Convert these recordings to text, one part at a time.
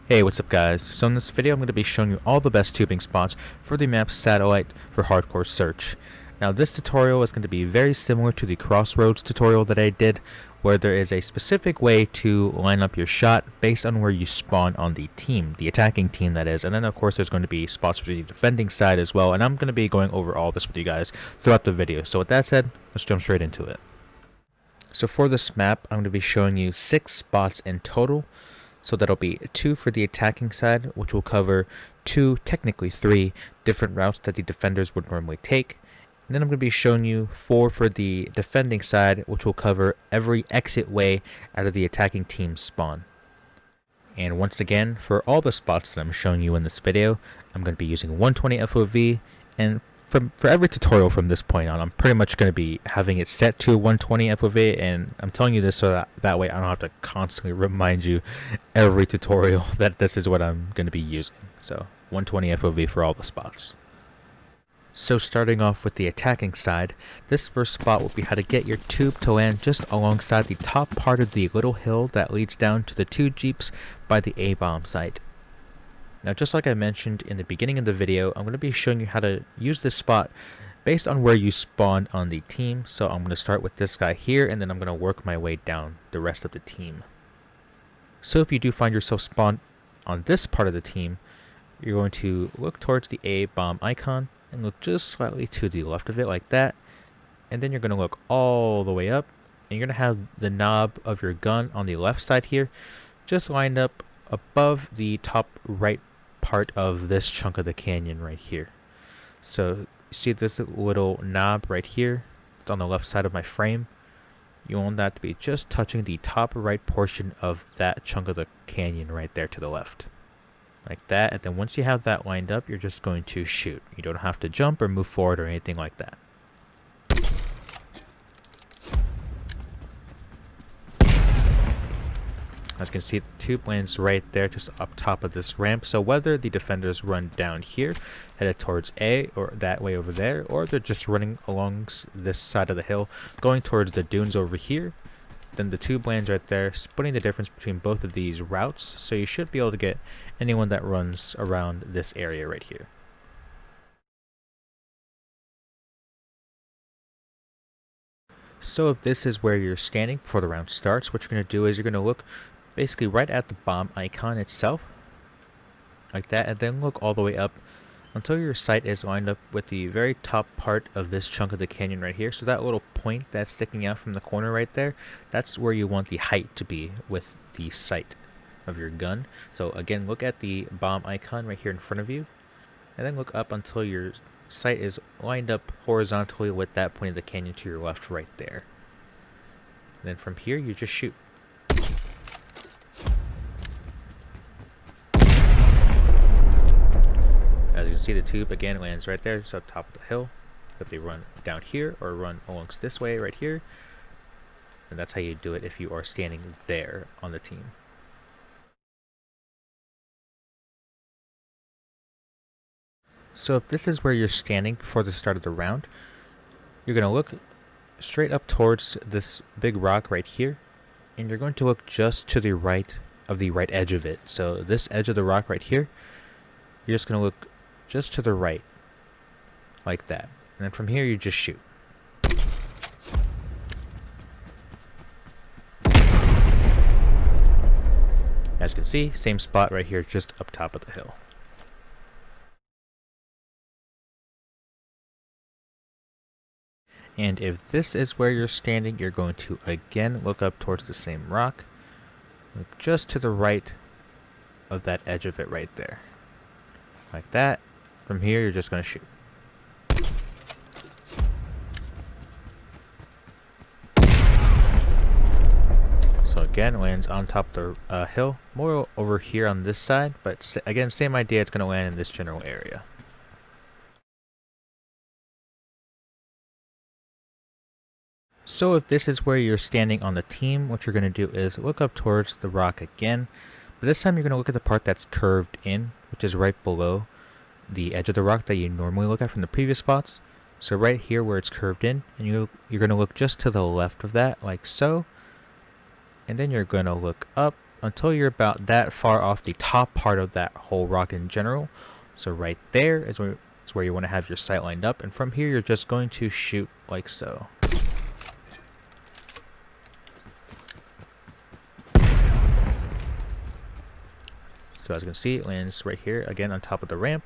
Hey, what's up guys? So in this video I'm going to be showing you all the best tubing spots for the map Satellite for hardcore search. Now this tutorial is going to be very similar to the Crossroads tutorial that I did, where there is a specific way to line up your shot based on where you spawn on the team, the attacking team that is, and then of course there's going to be spots for the defending side as well, and I'm going to be going over all this with you guys throughout the video. So with that said, let's jump straight into it. So for this map I'm going to be showing you 6 spots in total. So that'll be 2 for the attacking side, which will cover 2, technically 3, different routes that the defenders would normally take. And then I'm going to be showing you 4 for the defending side, which will cover every exit way out of the attacking team's spawn. And once again, for all the spots that I'm showing you in this video, I'm going to be using 120 FOV, and for every tutorial from this point on, I'm pretty much going to be having it set to 120 FOV, and I'm telling you this so that way I don't have to constantly remind you every tutorial that this is what I'm going to be using. So 120 FOV for all the spots. So starting off with the attacking side, this first spot will be how to get your tube to land just alongside the top part of the little hill that leads down to the 2 jeeps by the A-bomb site. Now just like I mentioned in the beginning of the video, I'm going to be showing you how to use this spot based on where you spawned on the team. So I'm going to start with this guy here, and then I'm going to work my way down the rest of the team. So if you do find yourself spawned on this part of the team, you're going to look towards the A-bomb icon and look just slightly to the left of it like that. And then you're going to look all the way up, and you're going to have the knob of your gun on the left side here just lined up above the top right part of this chunk of the canyon right here. So you see this little knob right here? It's on the left side of my frame. You want that to be just touching the top right portion of that chunk of the canyon right there to the left. Like that, and then once you have that lined up, you're just going to shoot. You don't have to jump or move forward or anything like that. As you can see, the tube lands right there just up top of this ramp. So whether the defenders run down here, headed towards A, or that way over there, or they're just running along this side of the hill, going towards the dunes over here, then the tube lands right there, splitting the difference between both of these routes. So you should be able to get anyone that runs around this area right here. So if this is where you're standing before the round starts, what you're going to do is you're going to look basically right at the bomb icon itself, like that, and then look all the way up until your sight is lined up with the very top part of this chunk of the canyon right here. So that little point that's sticking out from the corner right there, that's where you want the height to be with the sight of your gun. So again, look at the bomb icon right here in front of you, and then look up until your sight is lined up horizontally with that point of the canyon to your left right there. And then from here you just shoot. As you can see, the tube again lands right there, just up top of the hill. If they run down here or run along this way right here, and that's how you do it if you are standing there on the team. So if this is where you're standing before the start of the round, you're going to look straight up towards this big rock right here, and you're going to look just to the right of the right edge of it. So this edge of the rock right here, you're just going to look just to the right, like that. And then from here, you just shoot. As you can see, same spot right here, just up top of the hill. And if this is where you're standing, you're going to again look up towards the same rock. Look just to the right of that edge of it right there. Like that. From here, you're just going to shoot. So again, lands on top of the hill, more over here on this side, but again, same idea, it's going to land in this general area. So if this is where you're standing on the team, what you're going to do is look up towards the rock again, but this time you're going to look at the part that's curved in, which is right below the edge of the rock that you normally look at from the previous spots. So right here where it's curved in, and you're going to look just to the left of that, like so. And then you're going to look up until you're about that far off the top part of that whole rock in general. So right there is where you want to have your sight lined up, and from here you're just going to shoot like so. So as you can see, it lands right here, again on top of the ramp.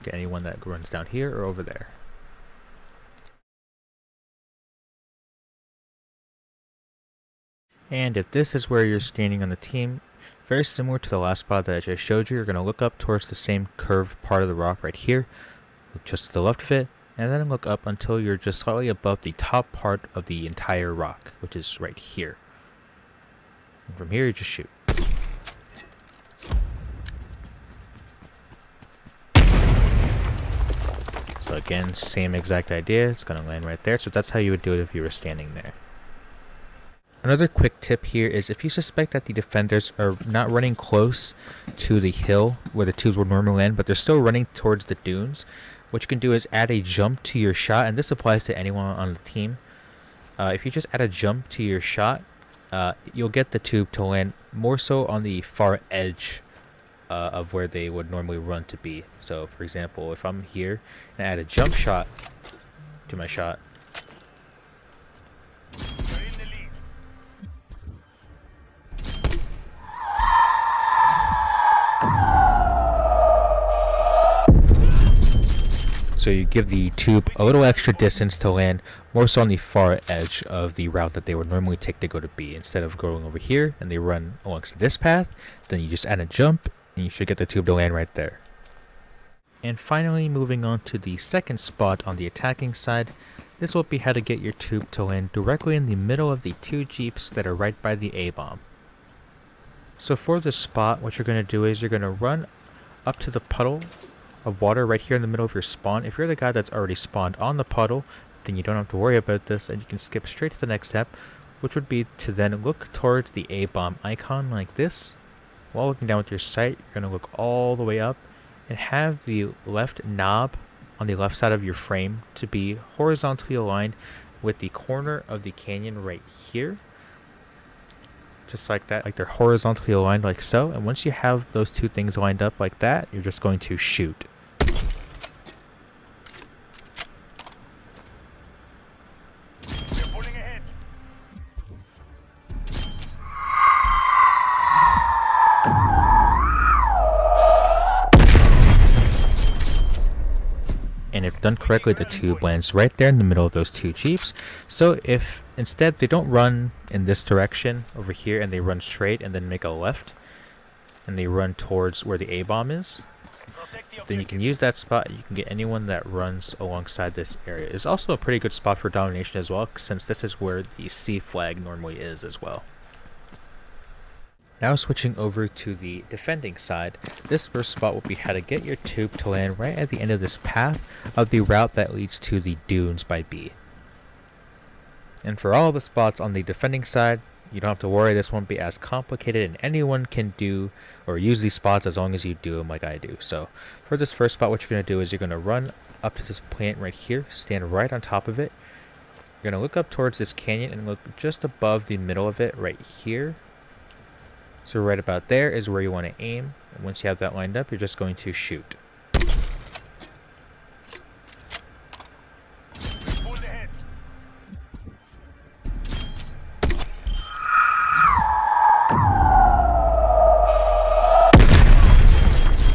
Get anyone that runs down here or over there. And if this is where you're standing on the team, very similar to the last spot that I just showed you, you're going to look up towards the same curved part of the rock right here, just to the left of it, and then look up until you're just slightly above the top part of the entire rock, which is right here. And from here, you just shoot. So again, same exact idea. It's going to land right there. So that's how you would do it if you were standing there. Another quick tip here is if you suspect that the defenders are not running close to the hill where the tubes would normally land, but they're still running towards the dunes, what you can do is add a jump to your shot, and this applies to anyone on the team. If you just add a jump to your shot, you'll get the tube to land more so on the far edge of where they would normally run to be. So for example, if I'm here and I add a jump shot to my shot, so you give the tube a little extra distance to land more so on the far edge of the route that they would normally take to go to B. Instead of going over here and they run along this path, then you just add a jump and you should get the tube to land right there. And finally, moving on to the second spot on the attacking side, this will be how to get your tube to land directly in the middle of the two jeeps that are right by the A-bomb. So for this spot, what you're going to do is you're going to run up to the puddle of water right here in the middle of your spawn. If you're the guy that's already spawned on the puddle, then you don't have to worry about this and you can skip straight to the next step, which would be to then look towards the A-bomb icon like this. While looking down with your sight, you're going to look all the way up and have the left knob on the left side of your frame to be horizontally aligned with the corner of the canyon right here. Just like that, like they're horizontally aligned like so. And once you have those two things lined up like that, you're just going to shoot. And if done correctly, the tube lands right there in the middle of those two jeeps. So if instead they don't run in this direction over here and they run straight and then make a left and they run towards where the A-bomb is, then you can use that spot. You can get anyone that runs alongside this area. It's also a pretty good spot for domination as well, since this is where the C flag normally is as well. Now switching over to the defending side, this first spot will be how to get your tube to land right at the end of this path of the route that leads to the dunes by B. And for all the spots on the defending side, you don't have to worry, this won't be as complicated and anyone can do or use these spots as long as you do them like I do. So for this first spot, what you're going to do is you're going to run up to this plant right here, stand right on top of it. You're going to look up towards this canyon and look just above the middle of it right here. So right about there is where you want to aim, and once you have that lined up, you're just going to shoot.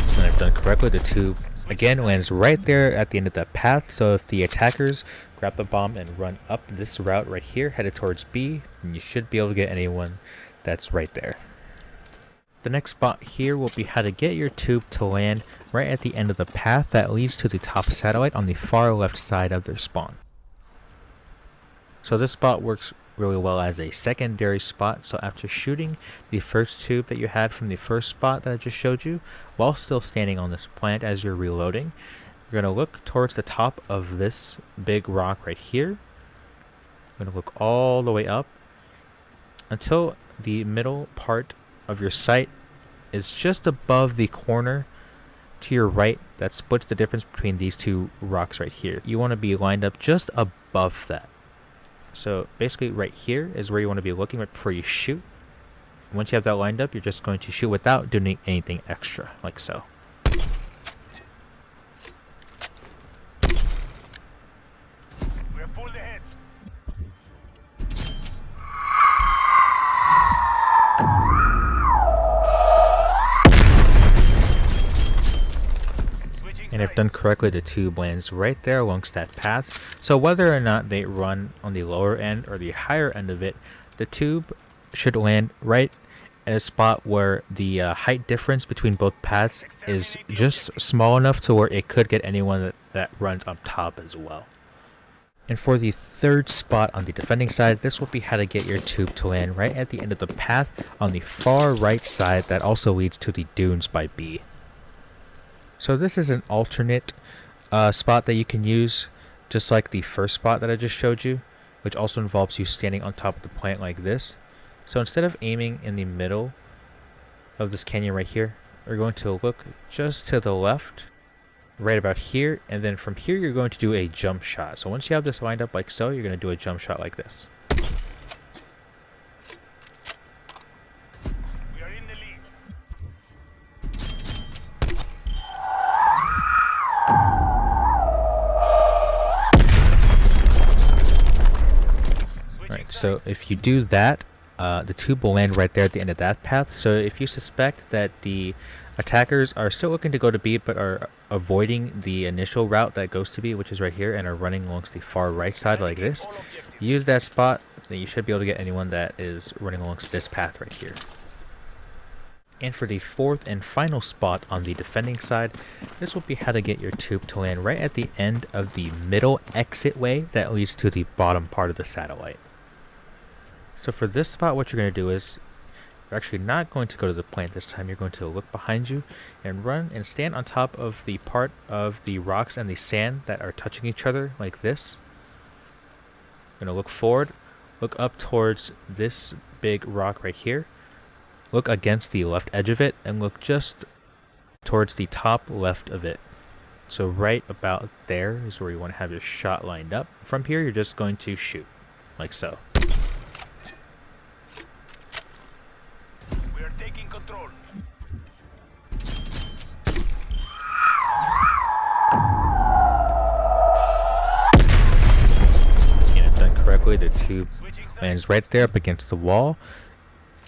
And I've done correctly, the tube again lands right there at the end of that path, so if the attackers grab the bomb and run up this route right here, headed towards B, then you should be able to get anyone that's right there. The next spot here will be how to get your tube to land right at the end of the path that leads to the top satellite on the far left side of their spawn. So this spot works really well as a secondary spot, so after shooting the first tube that you had from the first spot that I just showed you, while still standing on this plant as you're reloading, you're going to look towards the top of this big rock right here. You're going to look all the way up until the middle part of your sight is just above the corner to your right that splits the difference between these two rocks right here. You want to be lined up just above that. So basically right here is where you want to be looking right before you shoot. Once you have that lined up, you're just going to shoot without doing anything extra, like so. We're pulled ahead. And if done correctly, the tube lands right there alongst that path. So whether or not they run on the lower end or the higher end of it, the tube should land right at a spot where the height difference between both paths is just small enough to where it could get anyone that runs up top as well. And for the third spot on the defending side, this will be how to get your tube to land right at the end of the path on the far right side that also leads to the dunes by B. So this is an alternate spot that you can use, just like the first spot that I just showed you, which also involves you standing on top of the plant like this. So instead of aiming in the middle of this canyon right here, we're going to look just to the left, right about here, and then from here you're going to do a jump shot. So once you have this lined up like so, you're going to do a jump shot like this. So if you do that, the tube will land right there at the end of that path. So if you suspect that the attackers are still looking to go to B but are avoiding the initial route that goes to B, which is right here, and are running along the far right side like this, use that spot, then you should be able to get anyone that is running along this path right here. And for the fourth and final spot on the defending side, this will be how to get your tube to land right at the end of the middle exit way that leads to the bottom part of the satellite. So for this spot, what you're going to do is, you're actually not going to go to the plant this time. You're going to look behind you and run and stand on top of the part of the rocks and the sand that are touching each other like this. You're going to look forward, look up towards this big rock right here, look against the left edge of it, and look just towards the top left of it. So right about there is where you want to have your shot lined up. From here, you're just going to shoot, like so. Taking control. And if done correctly, the tube lands right there up against the wall,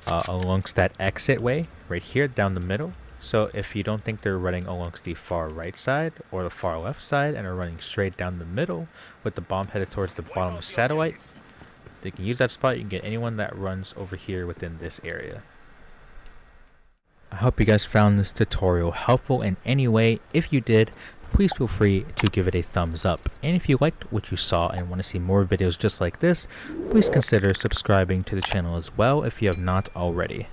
alongst that exit way right here down the middle. So if you don't think they're running alongst the far right side or the far left side and are running straight down the middle with the bomb headed towards the bottom of the satellite, they can use that spot. You can get anyone that runs over here within this area. I hope you guys found this tutorial helpful in any way. If you did, please feel free to give it a thumbs up. And if you liked what you saw and want to see more videos just like this, please consider subscribing to the channel as well if you have not already.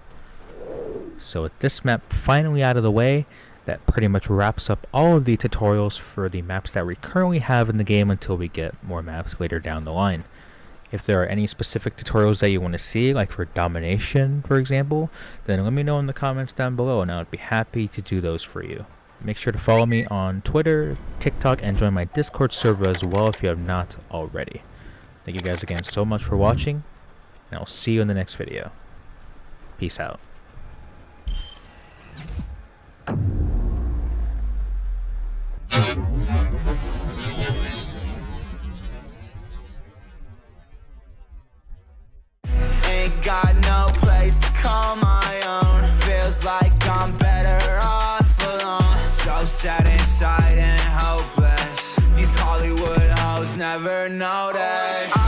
So with this map finally out of the way, that pretty much wraps up all of the tutorials for the maps that we currently have in the game until we get more maps later down the line. If there are any specific tutorials that you want to see, like for domination, for example, then let me know in the comments down below and I would be happy to do those for you. Make sure to follow me on Twitter, TikTok, and join my Discord server as well if you have not already. Thank you guys again so much for watching, and I'll see you in the next video. Peace out. Got no place to call my own. Feels like I'm better off alone. So sad inside and hopeless. These Hollywood hoes never notice.